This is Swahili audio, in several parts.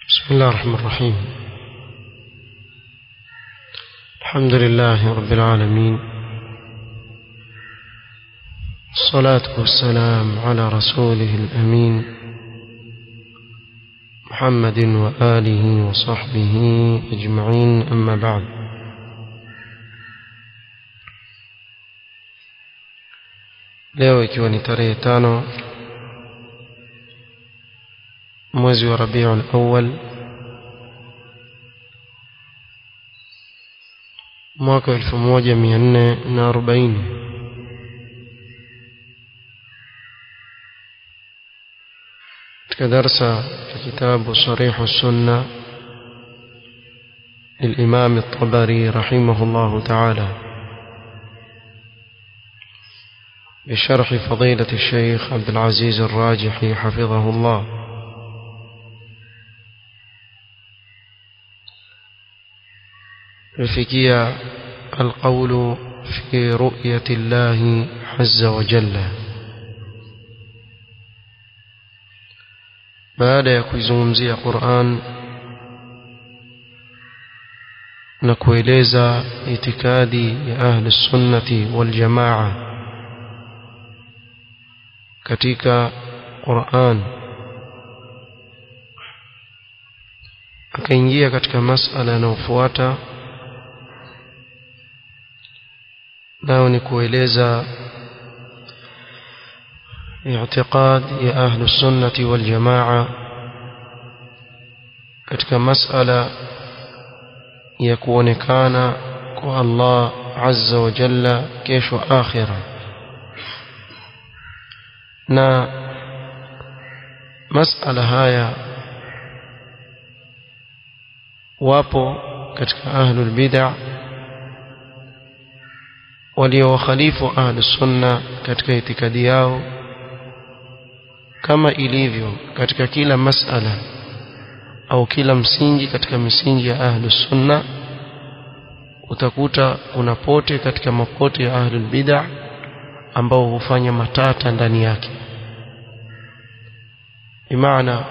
بسم الله الرحمن الرحيم. الحمد لله رب العالمين، الصلاة والسلام على رسوله الأمين محمد وآله وصحبه أجمعين، أما بعد. leo ikiwa ni tarehe 5 mwezi wa Rabiul Awwal mwaka 1440 katika darasa ya kitabu Sarih as-Sunnah للإمام الطبري رحمه الله تعالى بشرح فضيلة الشيخ عبد العزيز الراجحي حفظه الله. الفقيه القول في رؤية الله عز وجل. baada ya kuizungumzia Qur'an na kueleza itikadi ya ahli sunnati wal jamaa katika Qur'an, akaingia katika masala yanayofuata, nao ni kueleza i'tiqad ya ahli sunnati wal jamaa katika masala ya kuonekana kwa Allah azza wa jalla kesho akhira. Na masala haya wapo katika ahlul bid'ah waliowakhalifu ahlus sunna katika itikadi yao, kama ilivyo katika kila masala au kila msingi katika misingi ya ahlus sunna. Utakuta kuna pote katika mapote ya ahlul bid'ah ambao hufanya matata ndani yake. Imaana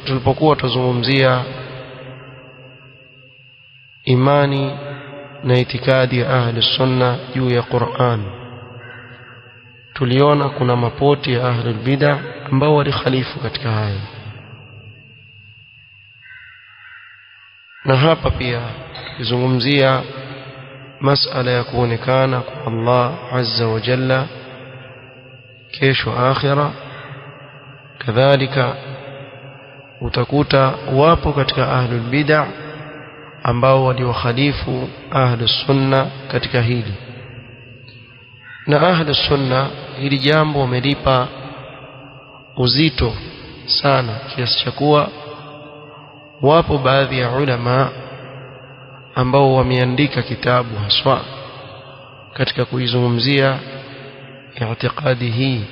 tulipokuwa tuzungumzia imani na itikadi ya ahlus sunna juu ya Qur'an, tuliona kuna mapoti ya ahlul bid'ah ambao walikhalifu katika haya. Na hapa pia tukizungumzia masala ya kuonekana kwa Allah azza wa jalla kesho akhira, kadhalika utakuta wapo katika ahlul bid'ah ambao waliwakhalifu ahlus sunna katika hili. Na ahlus sunna hili jambo wamelipa uzito sana, kiasi cha kuwa wapo baadhi ya ulama ambao wameandika kitabu haswa katika kuizungumzia i'tiqadi hii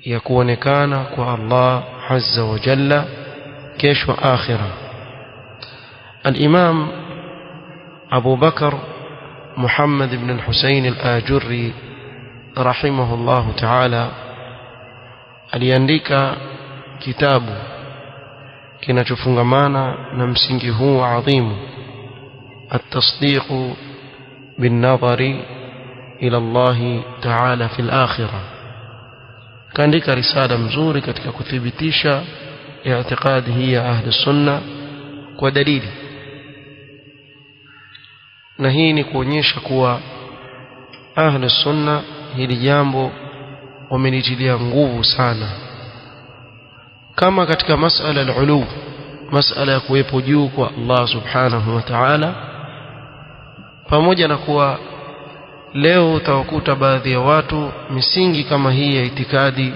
ya kuonekana kwa Allah azza wa jalla kesho akhira. الإمام أبو بكر محمد بن الحسين الآجري رحمه الله تعالى aliandika kitabu kinachofungamana na msingi huu adhimu, التصديق بالنظر إلى الله تعالى في الآخرة. kaandika risala mzuri katika kuthibitisha i'tiqadi hii ya ahli sunna kwa dalili. Na hii ni kuonyesha kuwa ahli sunna hili jambo wamelitilia nguvu sana, kama katika masala al-ulu, masala ya kuwepo juu kwa Allah subhanahu wa ta'ala. Pamoja na kuwa leo utawakuta baadhi ya watu misingi kama hii ya itikadi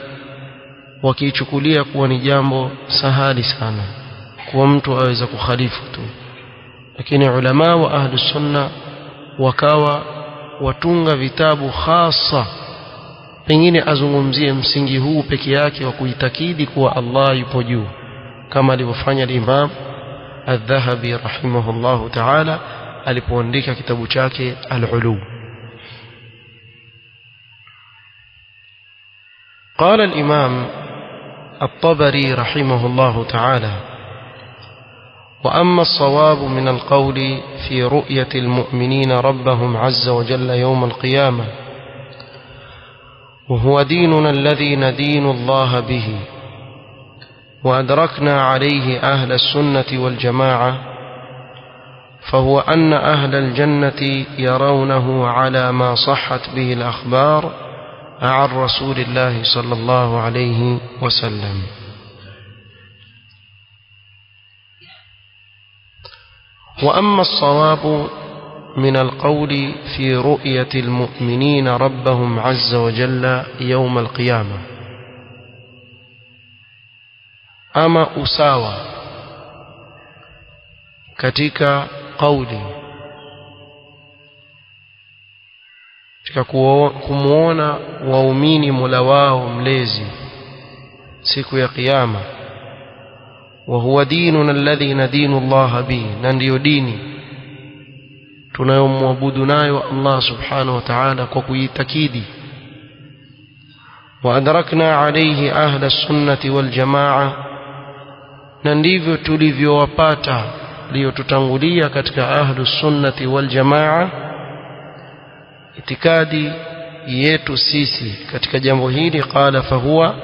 wakiichukulia kuwa ni jambo sahali sana, kuwa mtu aweza kukhalifu tu. Lakini ulama wa ahli sunna wakawa watunga vitabu khasa, pengine azungumzie msingi huu peke yake wa kuitakidi kuwa Allah yupo juu, kama alivyofanya al-Imam al-Dhahabi rahimahullahu ta'ala alipoandika kitabu chake al-Ulu. قال الإمام الطبري رحمه الله تعالى: وأما الصواب من القول في رؤية المؤمنين ربهم عز وجل يوم القيامة وهو ديننا الذي ندين الله به وأدركنا عليه أهل السنة والجماعة، فهو أن أهل الجنة يرونه على ما صحت به الأخبار عن رسول الله صلى الله عليه وسلم. وأما الصواب من القول في رؤية المؤمنين ربهم عز وجل يوم القيامة، أما أساوى katika kauli katika kumuona waumini Mola wao mlezi siku ya kiyama, wa huwa dinuna alladhi nadinu Allah bihi, na ndiyo dini tunayomwabudu nayo Allah subhanahu wa ta'ala kwa kuitakidi. Wa adrakna alayhi ahla sunnati wal jamaa, na ndivyo tulivyowapata liyotutangulia katika ahlu sunnati wal jamaa. Itikadi yetu sisi katika jambo hili, qala fahuwa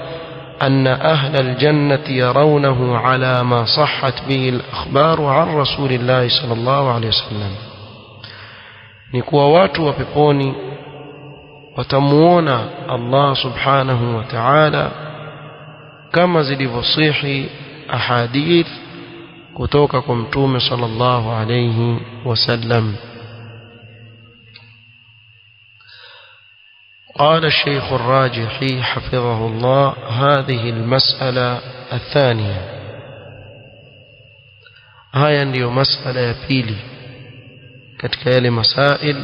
anna ahla aljannati yarawnahu ala ma sahhat bihi alakhbaru an rasulillahi sallallahu alayhi wasallam, ni kuwa watu wa peponi watamuona Allah subhanahu wa ta'ala kama zilivyosihi ahadith kutoka kwa mtume sallallahu alayhi wasallam. قال الشيخ الراجحي حفظه الله: هذه المسألة الثانية، هاي ndio masala ya pili katika yale masail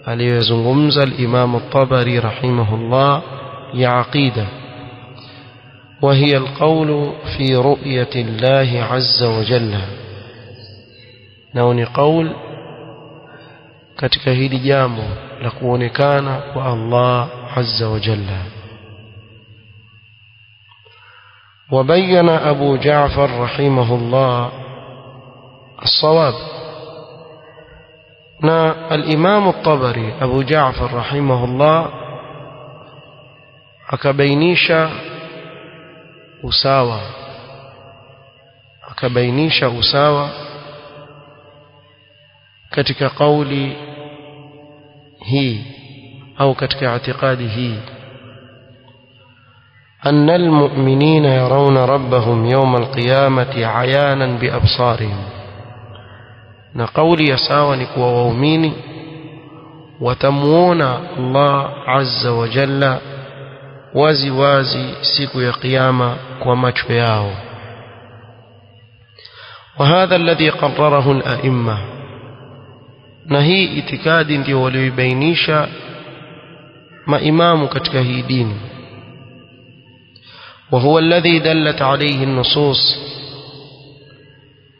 aliyozungumza al-Imam at-Tabari rahimahullah ya aqida, وهي القول في رؤية الله عز وجل، نوني قول katika hili jambo la kuonekana kwa Allah azza wa jalla. وبين أبو جعفر رحمه الله الصواب، نا الإمام الطبري أبو جعفر رحمه الله akabainisha usawa katika kauli hii au katika i'tiqadi hii, أن المؤمنين يرون ربهم يوم القيامة عيانا بأبصارهم، na kauli ya sawa ni kuwa waumini watamuona Allah azza wa jalla wazi wazi siku ya kiyama kwa macho yao. وهذا الذي قرره الأئمة، na hii itikadi ndio walioibainisha maimamu katika hii dini. وهو الذي دلت عليه النصوص،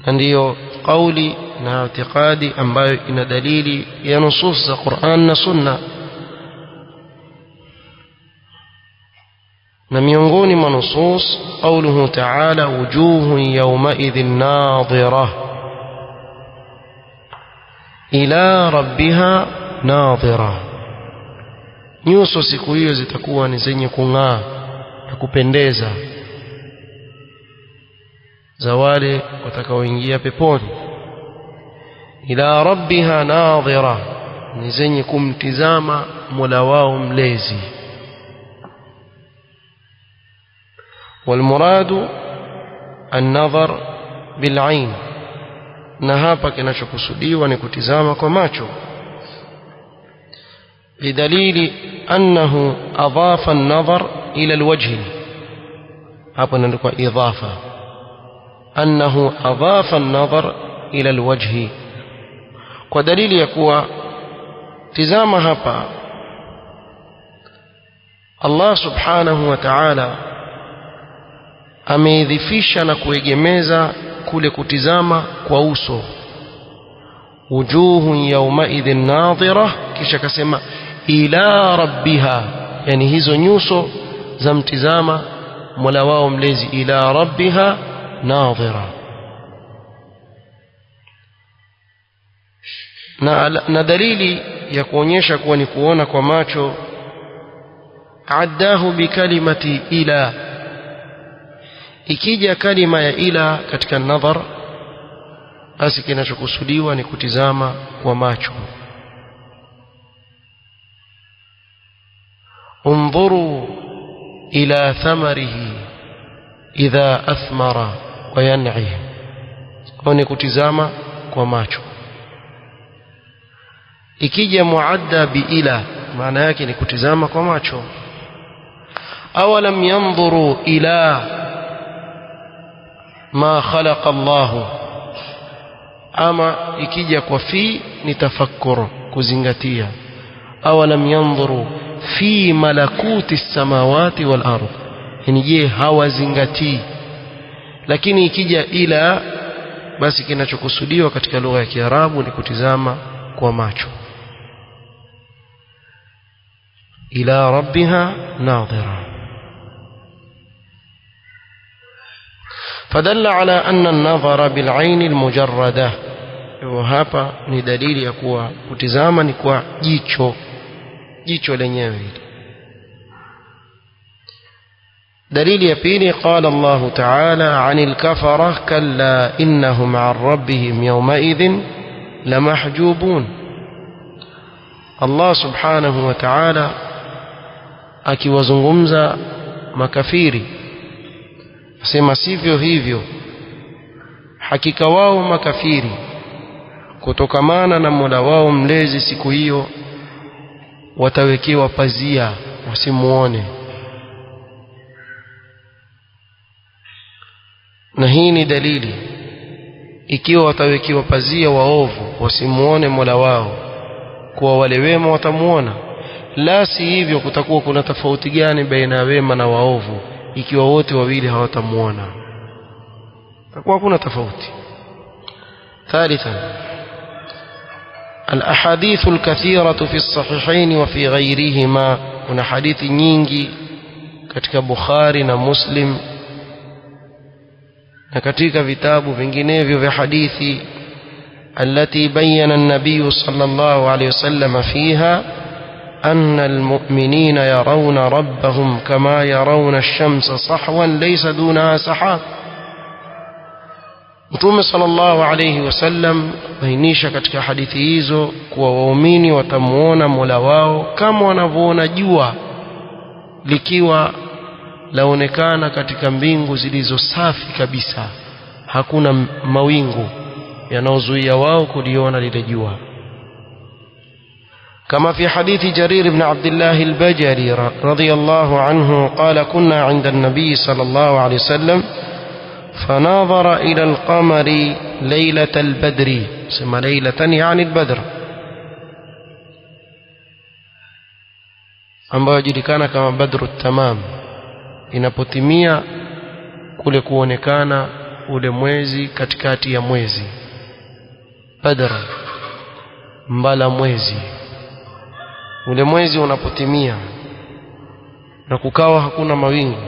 ndio kauli na itikadi ambayo ina dalili ya nusus za Qur'an na Sunna. na miongoni mwa nusus qawluhu ta'ala: wujuhun yawma'idhin nadhirah ila rabbiha nadhirah, nyuso siku hiyo zitakuwa ni zenye kung'aa na kupendeza za wale watakaoingia peponi. Ila rabbiha nadhirah, ni zenye kumtizama Mola wao mlezi. والمراد النظر بالعين، na hapa kinachokusudiwa ni kutizama kwa macho. Bidalili annahu adhafa an-nadhar ila al-wajh, hapa ndio idhafa, annahu adhafa an-nadhar ila al-wajh, kwa dalili ya kuwa tizama hapa Allah subhanahu wa ta'ala ameidhifisha na kuegemeza kule kutizama kwa uso. wujuhun yawma'idhin nadhirah, kisha akasema ila rabbiha, yani hizo nyuso za mtizama mola wao mlezi ila rabbiha nadhira. Na dalili ya kuonyesha kuwa ni kuona kwa macho, addahu bikalimati ila. Ikija kalima ya ila katika nadhar, basi kinachokusudiwa ni kutizama kwa macho. انظروا إلى ثمره إذا أثمر وينعي. هوني kutizama kwa macho. Ikija muadda biila, maana yake ni kutizama kwa macho. awalam yanzuru ila ma khalaqa Allah, ama ikija kwa fi ni tafakkur, kuzingatia. awalam yanzuru fi malakuti samawati wal ardh, yani je hawazingatii. Lakini ikija ila, basi kinachokusudiwa katika lugha ya Kiarabu ni kutizama kwa macho. ila rabbiha nadhira. فدل على أن النظر بالعين المجردة. وهذا ni dalili ya kuwa kutizama ni kwa jicho lenyewe. دليل يبيني قال الله تعالى عن الكفرة كلا إنهم عن ربهم يومئذ لمحجوبون. الله سبحانه وتعالى akiwazungumza makafiri asema sivyo hivyo, hakika wao makafiri kutokamana na Mola wao mlezi siku hiyo watawekewa pazia wasimuone. Na hii ni dalili, ikiwa watawekewa pazia waovu wasimuone Mola wao, kwa wale wema watamuona. La si hivyo, kutakuwa kuna tofauti gani baina ya wema na waovu ikiwa wote wawili hawatamuona? takuwa kuna tofauti. ثالثا الأحاديث الكثيرة في الصحيحين وفي غيرهما. kuna hadithi nyingi katika Bukhari na Muslim na katika vitabu vinginevyo vya hadithi, التي بين النبي صلى الله عليه وسلم فيها أن المؤمنين يرون ربهم كما يرون الشمس صحوا ليس دونها سحاب. Mtume sallallahu alayhi wasallam bainisha katika hadithi hizo kuwa waumini watamuona Mola wao kama wanavyoona jua likiwa laonekana katika mbingu zilizo safi kabisa, hakuna mawingu yanayozuia wao kuliona lile jua. كما في حديث جرير بن عبد الله البجلي رضي الله عنه قال كنا عند النبي صلى الله عليه وسلم فناظر إلى القمر ليلة البدر. سمى ليلة يعني البدر، ambayo yajulikana kama badru tamam. Inapotimia kule kuonekana ule mwezi katikati ya mwezi, badr, mbala mwezi. Ule mwezi unapotimia na kukawa hakuna mawingu,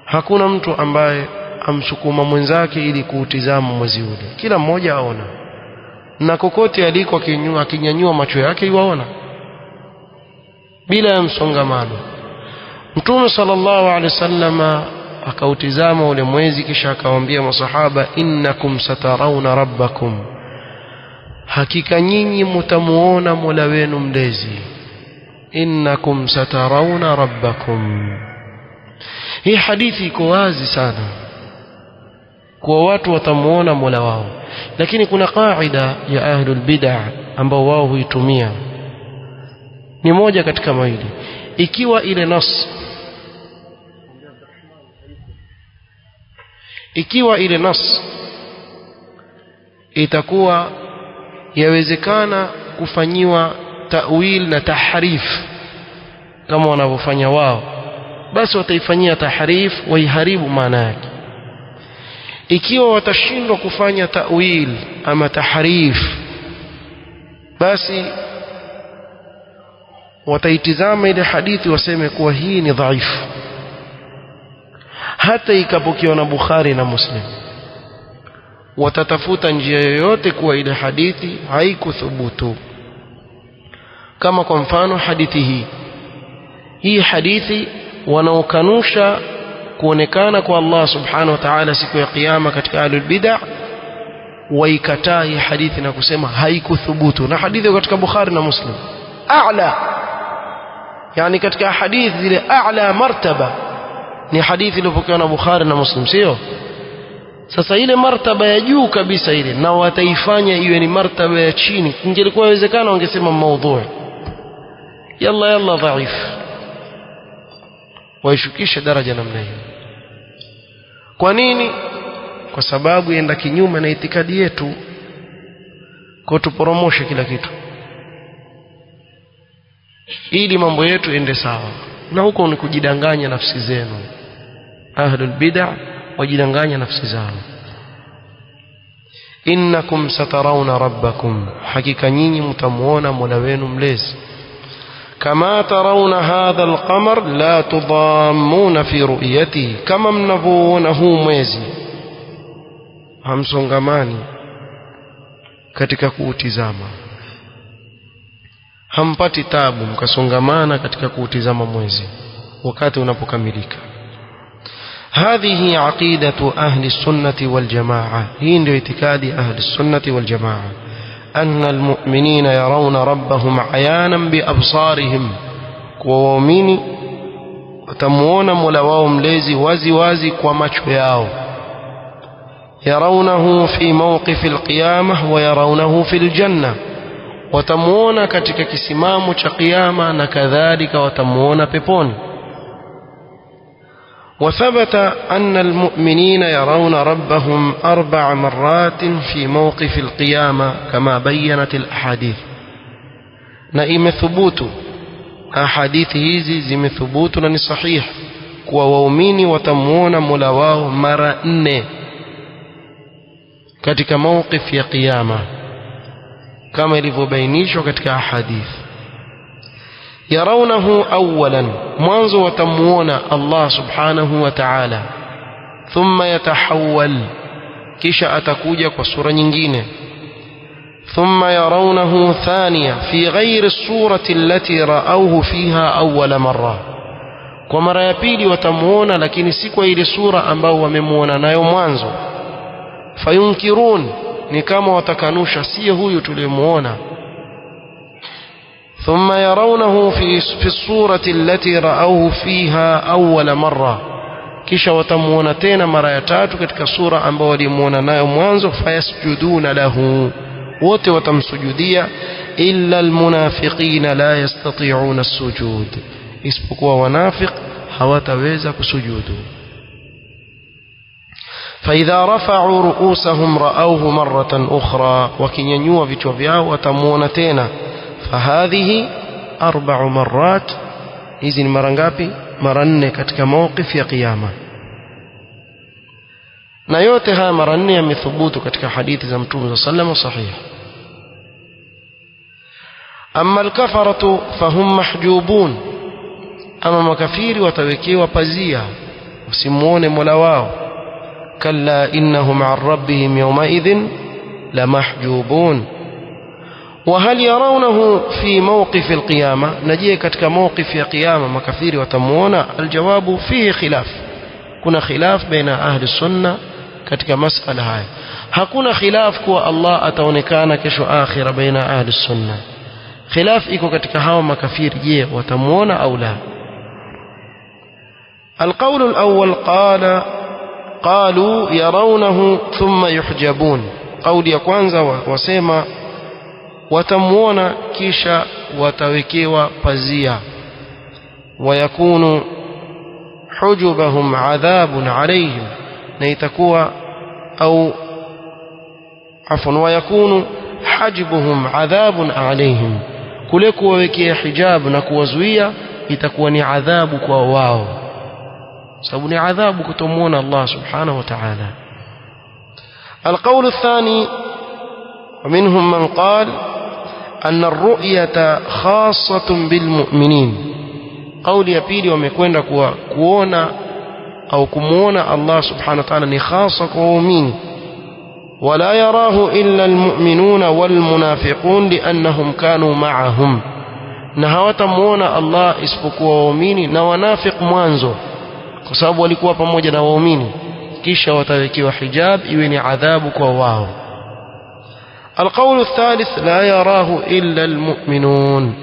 hakuna mtu ambaye amsukuma mwenzake ili kuutizama mwezi ule, kila mmoja aona, na kokote aliko akinyanyua macho yake yuaona bila ya msongamano. Mtume sallallahu alaihi wasallam akautizama ule mwezi, kisha akawaambia masahaba, innakum satarawna rabbakum, hakika nyinyi mtamuona Mola wenu mlezi. Innakum satarawna rabbakum. Hii hadithi iko wazi sana kwa watu watamuona Mola wao, lakini kuna kaida ya ahlul bid'ah ambao wao huitumia, ni moja katika mawili. Ikiwa ile nas itakuwa yawezekana kufanyiwa ta'wil na tahrif kama wanavyofanya wao, basi wataifanyia tahrif, waiharibu maana yake. Ikiwa watashindwa kufanya ta'wil ama tahrif, basi wataitizama ile hadithi waseme kuwa hii ni dhaifu, hata ikapokewa na Bukhari na Muslim, watatafuta njia yoyote kuwa ile hadithi haikuthubutu. Kama kwa mfano hadithi hii hadithi wanaokanusha kuonekana kwa Allah subhanahu wa ta'ala siku ya kiyama katika ahlul bid'ah waikataa hii hadithi na kusema haikuthubutu, na hadithi katika Bukhari na Muslim a'la, yani katika hadithi zile a'la martaba ni hadithi iliyopokewa na Bukhari na Muslim, sio? Sasa ile martaba ya juu kabisa ile na wataifanya iwe ni martaba ya chini. Ingelikuwa inawezekana wangesema maudhu, yalla dhaif, waishukishe daraja namna hiyo. Kwa nini? Kwa sababu yenda kinyume na itikadi yetu, kwa tuporomoshe kila kitu ili mambo yetu ende sawa, na huko ni kujidanganya nafsi zenu. Ahlul bid'ah wajidanganya nafsi zao. Innakum satarawna rabbakum, hakika nyinyi mtamuona Mola wenu mlezi. Kama tarawna hadha alqamar la tudammuna fi ru'yatihi, kama mnavyoona huu mwezi hamsongamani katika kuutizama, hampati tabu mkasongamana katika kuutizama mwezi wakati unapokamilika. هذه عقيدة أهل السنة والجماعة، هي ndio itikadi أهل السنة والجماعة، أن المؤمنين يرون ربهم عيانا بأبصارهم، وومini watamuona Mola wao mlezi wazi wazi kwa macho yao. يرونه في موقف القيامة ويرونه في الجنة، watamuona katika kisimamo cha kiyama na kadhalika watamuona peponi. وثبت أن المؤمنين يرون ربهم 4 مرات في موقف القيامة كما بينت الأحاديث، na imethubutu ahadithi hizi zimethubutu na ni sahih kwa waumini watamuona Mola wao mara 4 katika mawqif ya kiyama kama ilivyobainishwa katika ahadith. يرونه أولا، mwanzo watamuona Allah subhanahu wa ta'ala, thumma yatahawwal, kisha atakuja kwa sura nyingine. ثم يرونه ثانية في غير الصورة التي رأوه فيها أول مرة، kwa mara ya pili watamuona lakini si kwa ile sura ambao wamemuona nayo mwanzo. Fayunkirun, ni kama watakanusha si huyu tuliyemuona. ثم يرونه في الصورة التي رأوه فيها أول مرة، kisha watamuona tena mara ya tatu katika sura ambao walimuona nayo mwanzo. Fayasjuduna lahu, wote watamsujudia. Illa almunafiqina la yastati'una as-sujud, isipokuwa wanafiq hawataweza kusujudu. فإذا رفعوا رؤوسهم رأوه مرة أخرى، wakinyanyua vichwa vyao watamuona tena. فهذه 4 مرات، hizi ni mara ngapi? Mara 4 katika mawqif ya kiyama, na yote haya mara 4 yamethubutu katika hadithi za Mtume sallallahu alayhi wasallam sahih. Amma al-kafaratu fahum mahjubun, ama makafiri watawekewa pazia wasimuone Mola wao. Kalla innahum an rabbihim yawmaidhin lamahjubun. وهل يرونه في موقف القيامة، نجيه katika موقف ya kiyama makafiri watamuona. Aljawabu fihi khilaf, kuna khilaf baina ahli sunna katika masala haya. Hakuna khilaf kuwa Allah ataonekana kesho akhira baina ahli sunna, khilaf iko katika hao makafiri, je watamuona au la. القول الأول قالوا يرونه ثم يحجبون، قول ya kwanza wasema watamuona kisha watawekewa pazia. Wayakunu hujubahum adhabun alayhim, na itakuwa au afwan, wayakunu hajbuhum adhabun alayhim, kule kuwawekea hijab na kuwazuia itakuwa ni adhabu kwa wao, sababu ni adhabu kutomuona Allah subhanahu wa ta'ala. القول الثاني ومنهم من قال أن الرؤية خاصة بالمؤمنين، قول ya pili wamekwenda kuona au kumuona Allah subhanahu wa ta'ala ni khasa kwa waumini. ولا يراه إلا المؤمنون والمنافقون لأنهم كانوا معهم, na hawatamuona Allah isipokuwa waumini na wanafiq mwanzo, kwa sababu walikuwa pamoja na waumini, kisha watawekewa hijab iwe ni adhabu kwa wao. القول الثالث لا يراه إلا المؤمنون,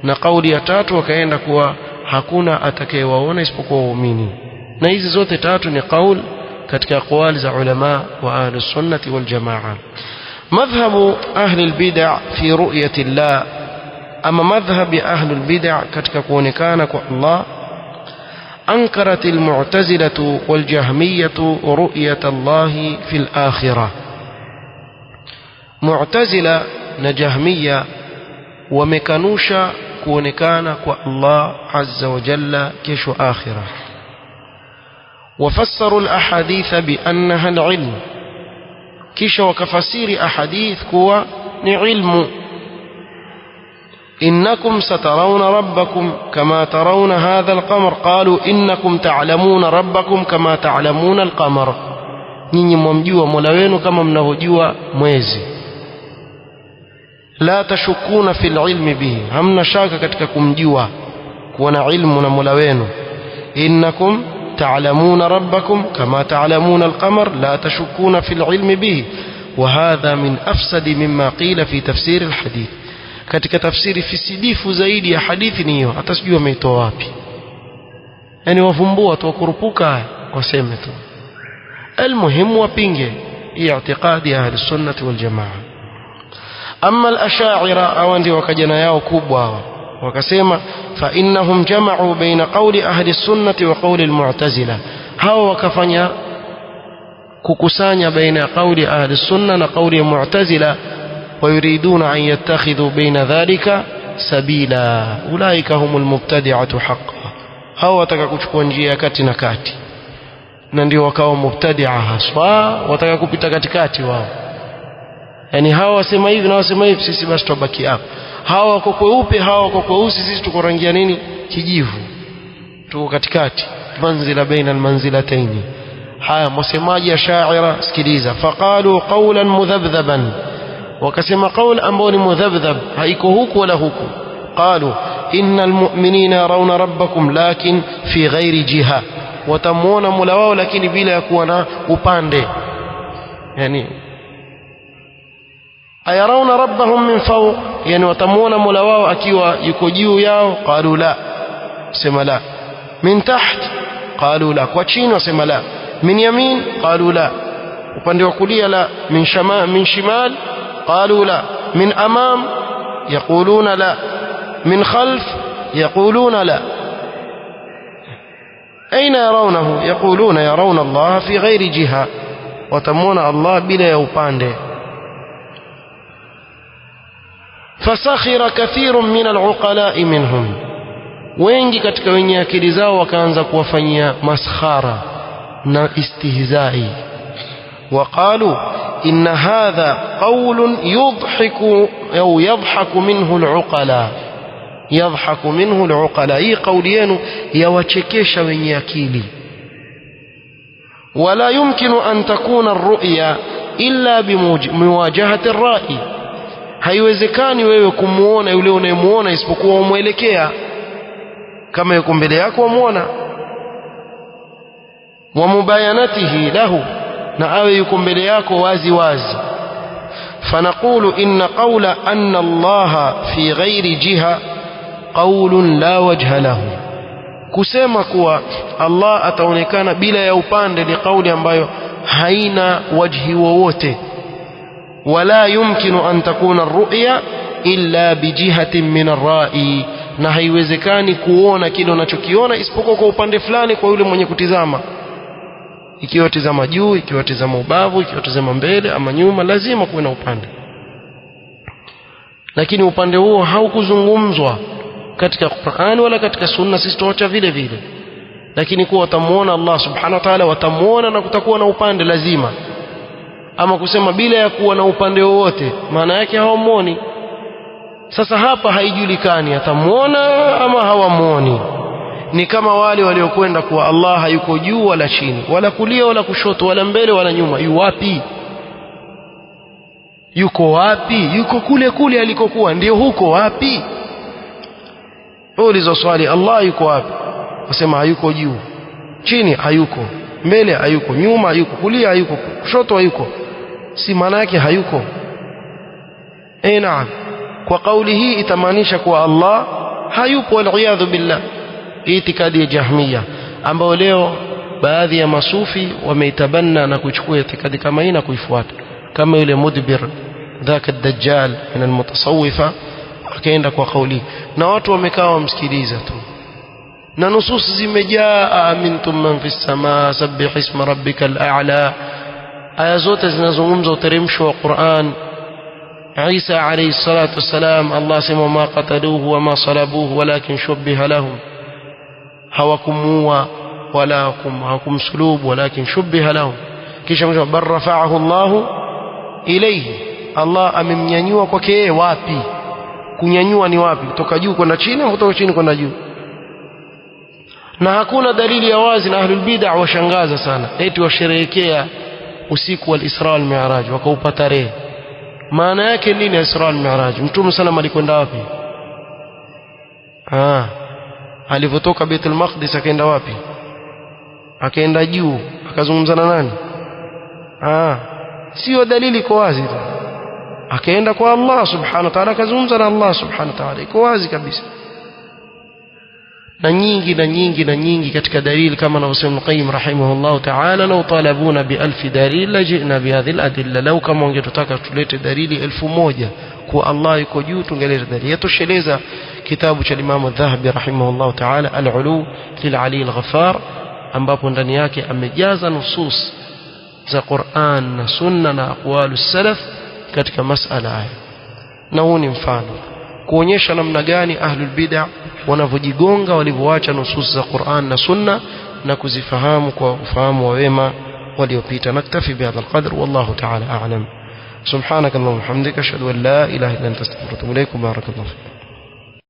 na kauli ya tatu wakaenda kuwa hakuna atakayewaona isipokuwa waumini. Na hizi zote tatu ni kauli katika aqwali za ulama wa ahli sunnati wal jamaa. Madhhabu ahli albid'a fi ru'yati Allah, ama madhhab ya ahli albid'a katika kuonekana kwa Allah, ankarat almu'tazilatu wal jahmiyatu ru'yat Allah fi al-akhirah. Mu'tazila na jahmiya wamekanusha kuonekana kwa Allah azza wa jalla kesho akhirah. وفسروا الأحاديث بأنها العلم, كيش وكفسير أحاديث كوا علم. إنكم سترون ربكم كما ترون هذا القمر، قالوا إنكم تعلمون ربكم كما تعلمون القمر، نيني ممجوا ملوين كما منهجوا mwezi. لا تشكون في العلم به, همنا شاك katika kumjua kuwa ilmu na mlawenu. إنكم تعلمون ربكم كما تعلمون القمر لا تشكون في العلم به. وهذا من أفسد مما قيل في تفسير الحديث, katika tafsiri fisidifu zaidi ya hadithi ni hiyo, hata sijui wameitoa wapi. Yani wavumbua tu wakurupuka waseme tu, almuhimu wapinge i'tiqadi ahli sunnati wal jamaa. Amma al-ash'ira au ndio wakajana yao kubwa wakasema fa innahum jama'u baina qawli ahli sunnati wa qawli al-mu'tazila, hao wakafanya kukusanya baina qawli ahli sunna na qawli al-mu'tazila, ويريدون أن يتخذوا بين ذلك سبيلا أولئك هم المبتدعة حقا. hao wataka kuchukua njia kati na kati, na ndio wakawa mubtadi'a haswa, wataka kupita katikati wao. Yani hao wasema hivi na wasema hivi, sisi basi tubaki hapo. Hao wako kweupe, hao wako kweusi, sisi tuko rangia nini? Kijivu, tuko katikati, manzila baina almanzilatayn. Haya msemaji ya shaira, sikiliza. Faqalu qawlan mudhabdhaban, wakasema qawl ambao ni mudhabdhab, haiko huku wala huku. Qalu innal mu'minina yarawna rabbakum lakin fi ghairi jiha, watamuona mola wao lakini bila ya kuwa na upande. Yani ayarawna rabbahum min fawq, yani watamuona mola wao akiwa yuko juu yao. Qalu la, sema la. Min taht, qalu la, kwa chini wasema la. Min yamin, qalu la, upande wa kulia la. Min shimal, قالوا لا. من أمام يقولون لا. من خلف يقولون لا. أين يرونه؟ يقولون يرون الله في غير جهة, وتمون الله بلا يوباند. فسخر كثير من العقلاء منهم, wengi katika wenye akili zao wakaanza kuwafanyia maskhara na istihzai. وقالوا إن هذا قول يضحك أو يضحك منه العقلاء, يضحك منه العقلاء, hii kauli yenu yawachekesha wenye akili. ولا يمكن أن تكون الرؤيا إلا بمواجهة الرائي, haiwezekani wewe kumuona yule unayemuona isipokuwa umwelekea, kama yuko mbele yako wamuona. ومباينته له, na awe yuko mbele yako wazi wazi. Fanaqulu inna qawla anna Allah fi ghairi jiha qawlun la wajha lahu, kusema kuwa Allah ataonekana bila ya upande ni kauli ambayo haina wajhi wowote. Wala yumkinu an takuna ar-ru'ya illa bijihatin min ar-ra'i, na haiwezekani kuona kile unachokiona isipokuwa kwa upande fulani kwa yule mwenye kutizama. Ikiwa tazama juu, ikiwa tazama ubavu, ikiwa tazama mbele ama nyuma, lazima kuwe na upande. Lakini upande huo haukuzungumzwa katika Qur'an wala katika Sunna, sisi tuacha vile vile. Lakini kuwa watamuona Allah subhanahu wa ta'ala, watamuona na kutakuwa na upande lazima. Ama kusema bila ya kuwa na upande wowote, maana yake hawamuoni. Sasa hapa haijulikani atamuona ama hawamuoni. ni kama wale waliokwenda kuwa Allah hayuko juu wala chini wala kulia wala kushoto wala mbele wala nyuma. Yu wapi? Yuko wapi? Yuko kule kule alikokuwa, ndio huko wapi? Ulizo swali, Allah yuko wapi? Wasema hayuko juu, chini hayuko, mbele hayuko, nyuma hayuko, kulia hayuko, kushoto hayuko. Si maana yake hayuko? Naam. Kwa kauli hii itamaanisha kuwa Allah hayupo, wal billah. Itikadi ya Jahmiya ambao leo baadhi ya masufi wameitabanna na kuchukua itikadi kama hii na kuifuata, kama yule Mudbir dhaka ad-Dajjal min al-mutasawwifa akaenda kwa kauli, na watu wamekaa wamsikiliza tu, na nusus zimejaa, amintum man fi as-samaa sabbih isma rabbikal a'la. Aya zote zinazungumza uteremsho wa Qur'an. Isa alayhi salatu wassalam, Allah sema ma qataluhu wa ma salabuhu walakin shubbiha lahum, hawakumuua wala hakumsulubu walakin shubbiha lahum. Kisha mwisho bar rafa'ahu Allah ilayhi, Allah amemnyanyua kwake yeye. Wapi? Kunyanyua ni wapi? Kutoka juu kwenda chini au kutoka chini kwenda juu? Na hakuna dalili ya wazi, na ahlul bid'ah washangaza sana, eti washerehekea usiku wa Isra wal Mi'raj wakaupa tarehe. Maana yake nini Isra wal Mi'raj? Mtume sallam alikwenda wapi? Alipotoka Baitul Maqdis akaenda wapi? Akaenda juu, akazungumza na nani? Sio dalili iko wazi. Akaenda kwa Allah subhanahu wa ta'ala, akazungumza na Allah subhanahu wa ta'ala, iko wazi kabisa. Na nyingi na nyingi na nyingi katika dalili, kama anavyosema Ibn Qayyim rahimahullah ta'ala, law talabuna bi alf dalil lajina bi hadhihi al-adilla, law kama wangetaka tulete dalili 1000 kwa Allah yuko juu, tungeleta dalili. Yatosheleza kitabu cha Imam Adh-Dhahabi rahimahullah ta'ala al-Ulu lil-Ali al-Ghaffar, ambapo ndani yake amejaza nusus za Qur'an na Sunna na aqwalu salaf katika masala haya. Na huu ni mfano kuonyesha namna gani ahlul bid'ah wanavyojigonga walivyoacha nusus za Qur'an na Sunna na kuzifahamu kwa ufahamu wa wema waliopita. Naktafi bihadha alqadr, wallahu ta'ala a'lam. Subhanakallahumma wa bihamdika ashhadu an la ilaha illa anta astaghfiruka wa atubu ilaik. Barakallahu fiik.